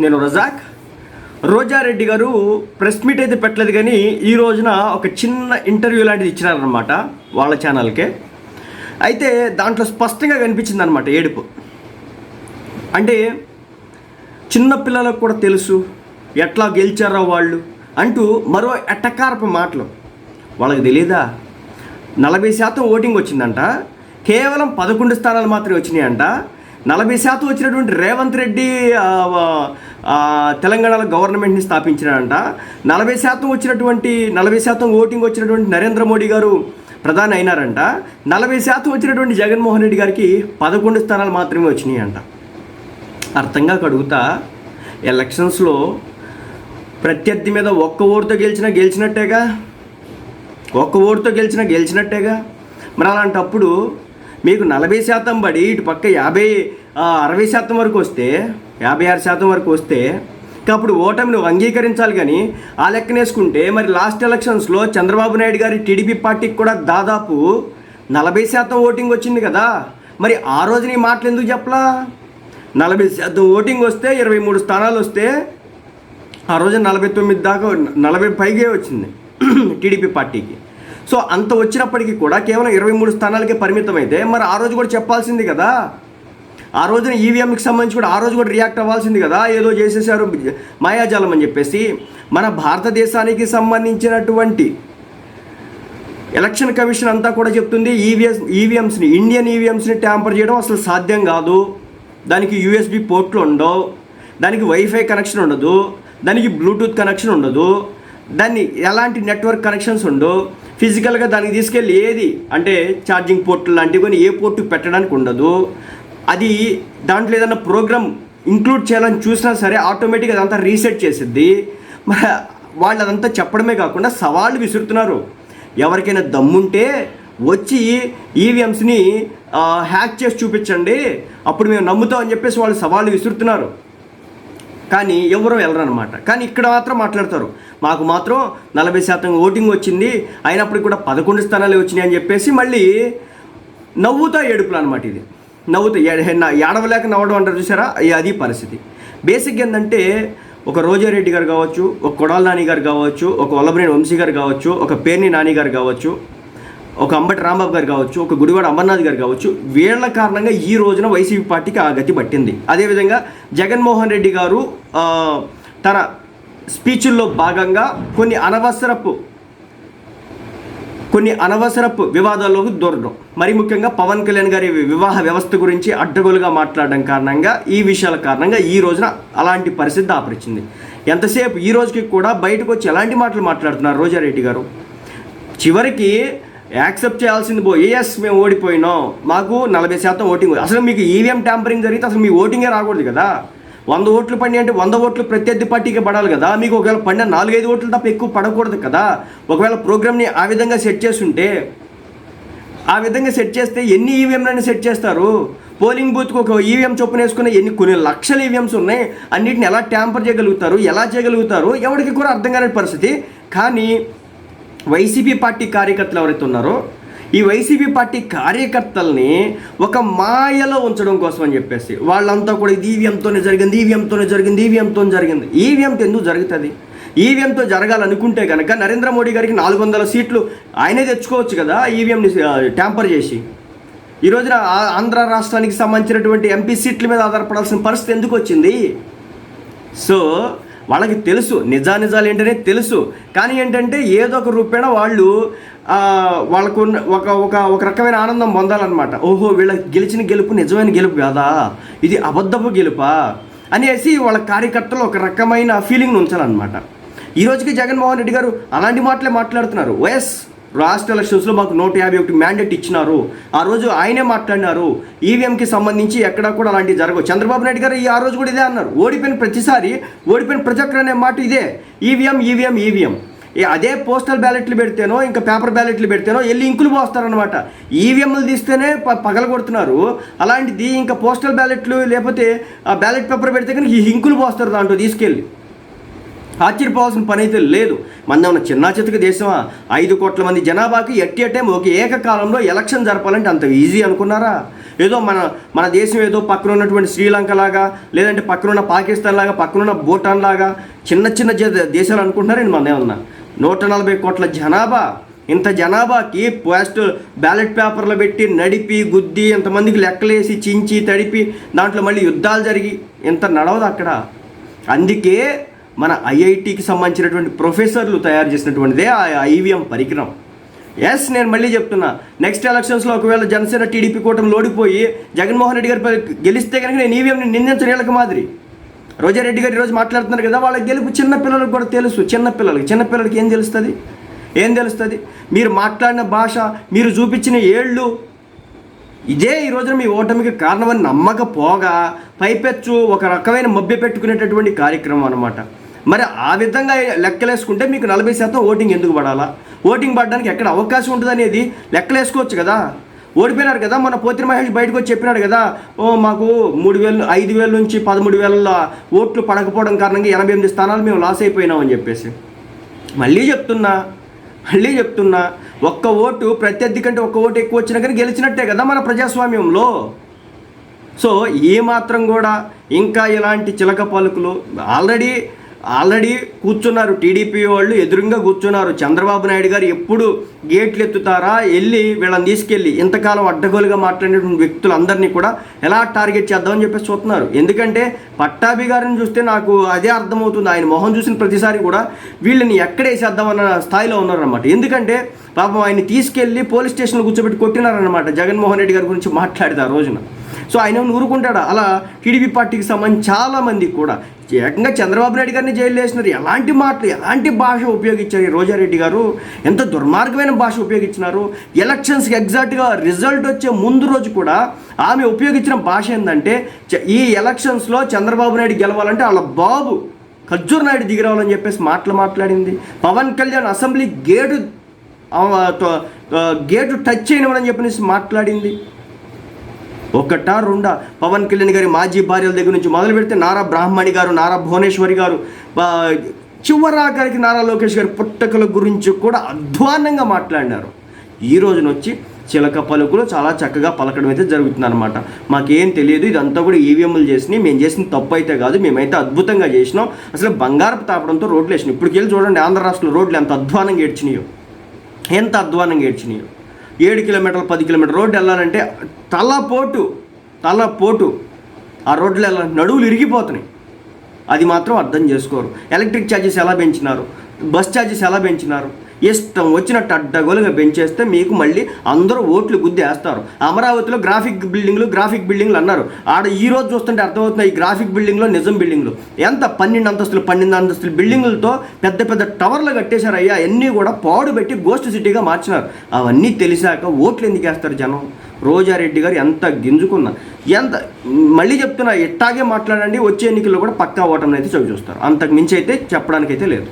నేను రజాక్. రోజారెడ్డి గారు press meet అయితే పెట్టలేదు, కానీ ఈ రోజున ఒక చిన్న ఇంటర్వ్యూ లాంటిది ఇచ్చినారనమాట వాళ్ళ ఛానల్కే. అయితే దాంట్లో స్పష్టంగా కనిపించింది అనమాట ఏడుపు. అంటే చిన్న పిల్లలకు కూడా తెలుసు ఎట్లా గెలిచారో వాళ్ళు అంటూ మరో ఎట్టకారపు మాటలు. వాళ్ళకి తెలియదా 40% ఓటింగ్ వచ్చిందంట, కేవలం 11 స్థానాలు మాత్రమే వచ్చినాయంట. 40% వచ్చినటువంటి రేవంత్ రెడ్డి తెలంగాణలో గవర్నమెంట్ని స్థాపించినాడంట. 40% వచ్చినటువంటి 40% ఓటింగ్ వచ్చినటువంటి నరేంద్ర మోడీ గారు ప్రధాని అయినారంట. 40% వచ్చినటువంటి జగన్మోహన్ రెడ్డి గారికి 11 స్థానాలు మాత్రమే వచ్చినాయి అంట. అర్థంగా కడుగుతా, ఎలక్షన్స్లో ప్రత్యర్థి మీద ఒక్క ఓటుతో గెలిచినట్టేగా, ఒక్క ఓటుతో గెలిచినట్టేగా. మరి అలాంటప్పుడు మీకు 40% పడి ఇటు పక్క 60% వరకు వస్తే, 56% వరకు వస్తే అప్పుడు ఓటమి నువ్వు అంగీకరించాలి. కానీ ఆ లెక్కనేసుకుంటే మరి లాస్ట్ ఎలక్షన్స్లో చంద్రబాబు నాయుడు గారి టీడీపీ పార్టీకి కూడా దాదాపు 40% ఓటింగ్ వచ్చింది కదా. మరి ఆ రోజు నీ మాటలు ఎందుకు చెప్పలా? 40% ఓటింగ్ వస్తే 23 స్థానాలు వస్తే ఆ రోజు 49 దాకా 40 పైగే వచ్చింది టీడీపీ పార్టీకి. సో అంత వచ్చినప్పటికీ కూడా కేవలం 23 స్థానాలకే పరిమితం అయితే మరి ఆ రోజు కూడా చెప్పాల్సింది కదా. ఆ రోజున ఈవీఎంకి సంబంధించి కూడా ఆ రోజు కూడా రియాక్ట్ అవ్వాల్సింది కదా. ఏదో చేసేసారు మాయాజాలం అని చెప్పేసి. మన భారతదేశానికి సంబంధించినటువంటి ఎలక్షన్ కమిషన్ అంతా కూడా చెప్తుంది ఈవీఎంస్ని, ఇండియన్ ఈవీఎంస్ని ట్యాంపర్ చేయడం అసలు సాధ్యం కాదు. దానికి యూఎస్బి పోర్ట్లు ఉండవు, దానికి వైఫై కనెక్షన్ ఉండదు, దానికి బ్లూటూత్ కనెక్షన్ ఉండదు, దాన్ని ఎలాంటి నెట్వర్క్ కనెక్షన్స్ ఉండవు. ఫిజికల్గా దానికి తీసుకెళ్ళి ఏది అంటే ఛార్జింగ్ పోర్ట్లు లాంటివి కొన్ని ఏ పోర్టు పెట్టడానికి ఉండదు. అది దాంట్లో ఏదైనా ప్రోగ్రామ్ ఇంక్లూడ్ చేయాలని చూసినా సరే ఆటోమేటిక్గా అదంతా రీసెట్ చేసిద్ది. మరి వాళ్ళు అదంతా చెప్పడమే కాకుండా సవాళ్ళు విసురుతున్నారు. ఎవరికైనా దమ్ముంటే వచ్చి ఈవీఎంస్ని హ్యాక్ చేసి చూపించండి, అప్పుడు మేము నమ్ముతామని చెప్పేసి వాళ్ళు సవాళ్ళు విసురుతున్నారు. కానీ ఎవరో వెళ్ళరనమాట. కానీ ఇక్కడ మాత్రం మాట్లాడతారు, మాకు మాత్రం 40% ఓటింగ్ వచ్చింది, అయినప్పటికీ కూడా 11 స్థానాలు వచ్చినాయి అని చెప్పేసి మళ్ళీ నవ్వుతా ఏడుపులు అనమాట. ఇది నవ్వుతా ఏడవలేక నవ్వడం అంటారు చూసారా, అది పరిస్థితి. బేసిక్ ఏంటంటే ఒక రోజారెడ్డి గారు కావచ్చు, ఒక కొడాల నాని గారు కావచ్చు, ఒక వల్లభనేని వంశీ గారు కావచ్చు, ఒక పేర్ని నాని గారు కావచ్చు, ఒక అంబటి రాంబాబు గారు కావచ్చు, ఒక గుడివాడ అమర్నాథ్ గారు కావచ్చు, వీళ్ళ కారణంగా ఈ రోజున వైసీపీ పార్టీకి ఆ గతి పట్టింది. అదేవిధంగా జగన్మోహన్ రెడ్డి గారు తన స్పీచ్ల్లో భాగంగా కొన్ని అనవసరపు వివాదాల్లోకి దూరడం, మరి ముఖ్యంగా పవన్ కళ్యాణ్ గారి వివాహ వ్యవస్థ గురించి అడ్డగోలుగా మాట్లాడడం కారణంగా, ఈ విషయాల కారణంగా ఈ రోజున అలాంటి పరిస్థితి దాపరిచింది. ఎంతసేపు ఈ రోజుకి కూడా బయటకు వచ్చి ఎలాంటి మాటలు మాట్లాడుతున్నారు రోజారెడ్డి గారు. చివరికి యాక్సెప్ట్ చేయాల్సింది ఎస్ మేము ఓడిపోయినాం, మాకు 40% ఓటింగ్. అసలు మీకు ఈవీఎం ట్యాంపరింగ్ జరిగితే అసలు మీ ఓటింగే రాకూడదు కదా. 100 ఓట్లు పడి అంటే 100 ఓట్లు ప్రత్యర్థి పార్టీకి పడాలి కదా. మీకు ఒకవేళ పడిన 4-5 ఓట్లు తప్ప ఎక్కువ పడకూడదు కదా. ఒకవేళ ప్రోగ్రామ్ని ఆ విధంగా సెట్ చేస్తుంటే, ఆ విధంగా సెట్ చేస్తే ఎన్ని ఈవీఎంలని సెట్ చేస్తారు? పోలింగ్ బూత్కి ఒక ఈవీఎం చొప్పున వేసుకుని కొన్ని లక్షల ఈవీఎంస్ ఉన్నాయి, అన్నిటిని ఎలా ట్యాంపర్ చేయగలుగుతారు, ఎలా చేయగలుగుతారు, ఎవరికి కూడా అర్థం కాని పరిస్థితి. కానీ వైసీపీ పార్టీ కార్యకర్తలు ఎవరైతే ఉన్నారో, ఈ వైసీపీ పార్టీ కార్యకర్తల్ని ఒక మాయలో ఉంచడం కోసం అని చెప్పేసి వాళ్ళంతా కూడా ఇది ఈవీఎంతోనే జరిగింది, ఈవీఎంతో ఎందుకు జరుగుతుంది? ఈవీఎంతో జరగాలనుకుంటే కనుక నరేంద్ర మోడీ గారికి 400 సీట్లు ఆయనే తెచ్చుకోవచ్చు కదా ఈవీఎంని ట్యాంపర్ చేసి. ఈ రోజున ఆంధ్ర రాష్ట్రానికి సంబంధించినటువంటి ఎంపీ సీట్ల మీద ఆధారపడాల్సిన పరిస్థితి ఎందుకు వచ్చింది? సో వాళ్ళకి తెలుసు, నిజాలు ఏంటనే తెలుసు. కానీ ఏంటంటే ఏదో ఒక రూపేణ వాళ్ళు వాళ్ళకు ఒక రకమైన ఆనందం పొందాలన్నమాట. ఓహో, వీళ్ళ గెలిచిన గెలుపు నిజమైన గెలుపు కాదా, ఇది అబద్ధపు గెలుపా అనేసి వాళ్ళ కార్యకర్తలు ఒక రకమైన ఫీలింగ్ను ఉంచాలన్నమాట. ఈ రోజుకి జగన్మోహన్ రెడ్డి గారు అలాంటి మాటలే మాట్లాడుతున్నారు. రాష్ట్ర ఎలక్షన్స్లో మాకు 151 మ్యాండేట్ ఇచ్చినారు, ఆ రోజు ఆయనే మాట్లాడినారు. ఈవీఎంకి సంబంధించి ఎక్కడా కూడా అలాంటివి జరగవు. చంద్రబాబు నాయుడు గారు ఆ రోజు కూడా ఇదే అన్నారు. ఓడిపోయిన ప్రతిసారి ఓడిపోయిన ప్రజెక్టర్ అనే మాట ఇదే, ఈవీఎం. అదే పోస్టల్ బ్యాలెట్లు పెడితేనో ఇంకా పేపర్ బ్యాలెట్లు పెడితేనో వెళ్ళి ఇంకులు పోస్తారనమాట. ఈవీఎంలు తీస్తేనే పగలగొడుతున్నారు. అలాంటిది ఇంకా పోస్టల్ బ్యాలెట్లు లేకపోతే ఆ బ్యాలెట్ పేపర్ పెడితే కానీ ఈ ఇంకులు పోస్తారు దాంట్లో తీసుకెళ్ళి. ఆశ్చర్యపోవాల్సిన పని అయితే లేదు. మన చిన్న చితక దేశమా? 5 కోట్ల మంది జనాభాకి ఎట్టి టైం ఒక ఏకకాలంలో ఎలక్షన్ జరపాలంటే అంత ఈజీ అనుకున్నారా? ఏదో మన దేశం ఏదో పక్కన ఉన్నటువంటి శ్రీలంక లాగా, లేదంటే పక్కనున్న పాకిస్తాన్ లాగా, పక్కనున్న భూటాన్ లాగా చిన్న చిన్న దేశాలు అనుకుంటున్నారండి. మన ఏమన్నా 140 కోట్ల జనాభా, ఇంత జనాభాకి పోస్ట్ బ్యాలెట్ పేపర్లు పెట్టి నడిపి గుద్ది ఇంతమందికి లెక్కలేసి చించి తడిపి దాంట్లో మళ్ళీ యుద్ధాలు జరిగి ఇంత నడవదు అక్కడ. అందుకే మన ఐఐటికి సంబంధించినటువంటి ప్రొఫెసర్లు తయారు చేసినటువంటిదే ఆ IVM పరికరం. నేను మళ్ళీ చెప్తున్నా, నెక్స్ట్ ఎలక్షన్స్లో ఒకవేళ జనసేన టీడీపీ కూటమి ఓడిపోయి జగన్మోహన్ రెడ్డి గారు గెలిస్తే కనుక నేను ఈవీఎంని నిందించని వీళ్ళకి మాదిరి. రోజారెడ్డి గారు ఈరోజు మాట్లాడుతున్నారు కదా, వాళ్ళ గెలుపు చిన్నపిల్లలకు కూడా తెలుసు. చిన్నపిల్లలకి ఏం తెలుస్తుంది? మీరు మాట్లాడిన భాష, మీరు చూపించిన ఏళ్ళు ఇదే ఈ రోజున మీ ఓటమికి కారణమని నమ్మకపోగా పైపెచ్చు ఒక రకమైన మభ్య పెట్టుకునేటటువంటి కార్యక్రమం అనమాట. మరి ఆ విధంగా లెక్కలేసుకుంటే మీకు 40% ఓటింగ్ ఎందుకు పడాలా? ఓటింగ్ పడడానికి ఎక్కడ అవకాశం ఉంటుంది అనేది లెక్కలేసుకోవచ్చు కదా. ఓడిపోయినారు కదా, మన పోతిరి మహేష్ బయటకు వచ్చి చెప్పినాడు కదా, మాకు 5,000 నుంచి 13,000 ఓట్లు పడకపోవడం కారణంగా 88 స్థానాలు మేము లాస్ అయిపోయినామని చెప్పేసి. మళ్ళీ చెప్తున్నా ఒక్క ఓటు ప్రత్యర్థి కంటే ఒక్క ఓటు ఎక్కువ వచ్చినా కానీ గెలిచినట్టే కదా మన ప్రజాస్వామ్యంలో. సో ఏ మాత్రం కూడా ఇంకా ఇలాంటి చిలక పలుకులు ఆల్రెడీ కూర్చున్నారు. టీడీపీ వాళ్ళు ఎదురుగా కూర్చున్నారు. చంద్రబాబు నాయుడు గారు ఎప్పుడు గేట్లు ఎత్తుతారా, వెళ్ళి వీళ్ళని తీసుకెళ్ళి ఇంతకాలం అడ్డగోలుగా మాట్లాడినటువంటి వ్యక్తులందరినీ కూడా ఎలా టార్గెట్ చేద్దామని చెప్పేసి చూస్తున్నారు. ఎందుకంటే పట్టాభి గారిని చూస్తే నాకు అదే అర్థమవుతుంది. ఆయన మొహం చూసిన ప్రతిసారి కూడా వీళ్ళని ఎక్కడేసేద్దామన్న స్థాయిలో ఉన్నారన్నమాట. ఎందుకంటే పాపం ఆయన్ని తీసుకెళ్ళి పోలీస్ స్టేషన్లో కూర్చోబెట్టి కొట్టినారన్నమాట జగన్మోహన్ రెడ్డి గారి గురించి మాట్లాడితే ఆ రోజున. సో ఆయన ఊరుకుంటాడా? అలా టీడీపీ పార్టీకి సంబంధించి చాలామంది కూడా ఏకంగా చంద్రబాబు నాయుడు గారిని జైలు వేసినారు. ఎలాంటి మాటలు, ఎలాంటి భాష ఉపయోగించారు ఈ రోజారెడ్డి గారు? ఎంత దుర్మార్గమైన భాష ఉపయోగించినారు. ఎలక్షన్స్కి ఎగ్జాక్ట్గా రిజల్ట్ వచ్చే ముందు రోజు కూడా ఆమె ఉపయోగించిన భాష ఏంటంటే, ఈ ఎలక్షన్స్లో చంద్రబాబు నాయుడు గెలవాలంటే వాళ్ళ బాబు ఖర్జూర్ నాయుడు దిగిరావాలని చెప్పేసి మాట్లాడింది. Pawan Kalyan assembly gate touch చేయనివ్వని చెప్పేసి మాట్లాడింది. ఒకటా రెండా? పవన్ కళ్యాణ్ గారి మాజీ భార్యల దగ్గర నుంచి మొదలు పెడితే నారా బ్రాహ్మణి గారు, నారా భువనేశ్వరి గారు, చివరాఖరికి నారా లోకేష్ గారి పుట్టకల గురించి కూడా అధ్వాన్నంగా మాట్లాడినారు. ఈ రోజున వచ్చి చిలక పలుకులు చాలా చక్కగా పలకడం అయితే జరుగుతుందన్నమాట. మాకేం తెలియదు, ఇదంతా కూడా ఈవీఎంలు చేసినాయి, మేము చేసిన తప్పు అయితే కాదు, మేమైతే అద్భుతంగా చేసినాం, అసలు బంగారపు తాపడంతో రోడ్లు వేసినాయి. ఇప్పటికెళ్ళి చూడండి ఆంధ్ర రాష్ట్రంలో రోడ్లు ఎంత అధ్వానంగా ఏడ్చినాయో. 7 కిలోమీటర్లు 10 కిలోమీటర్ రోడ్డు వెళ్ళాలంటే తలపోటు ఆ రోడ్లు వెళ్ళాలంటే నడువులు ఇరిగిపోతున్నాయి. అది మాత్రం అర్థం చేసుకోరు. ఎలక్ట్రిక్ ఛార్జెస్ ఎలా పెంచినారు, బస్ ఛార్జెస్ ఎలా పెంచినారు, ఇష్టం వచ్చినట్టు అడ్డగోలుగా పెంచేస్తే మీకు మళ్ళీ అందరూ ఓట్లు గుద్దేస్తారు. అమరావతిలో గ్రాఫిక్ బిల్డింగ్లు అన్నారు. ఆడ ఈ రోజు చూస్తుంటే అర్థమవుతుంది, ఈ గ్రాఫిక్ బిల్డింగ్లో నిజం బిల్డింగ్లు ఎంత 12 అంతస్తులు బిల్డింగులతో పెద్ద పెద్ద టవర్లు కట్టేశారు అయ్యా. అన్నీ కూడా పాడు పెట్టి గోస్ట్ సిటీగా మార్చినారు. అవన్నీ తెలిసాక ఓట్లు ఎందుకు వేస్తారు జనం? రోజారెడ్డి గారు ఎంత గింజుకున్నా, మళ్ళీ చెప్తున్నా, ఇట్టాగే మాట్లాడండి, వచ్చే ఎన్నికల్లో కూడా పక్కా ఓటమిని అయితే చవి చూస్తారు. అంతకు మించి అయితే చెప్పడానికైతే లేదు.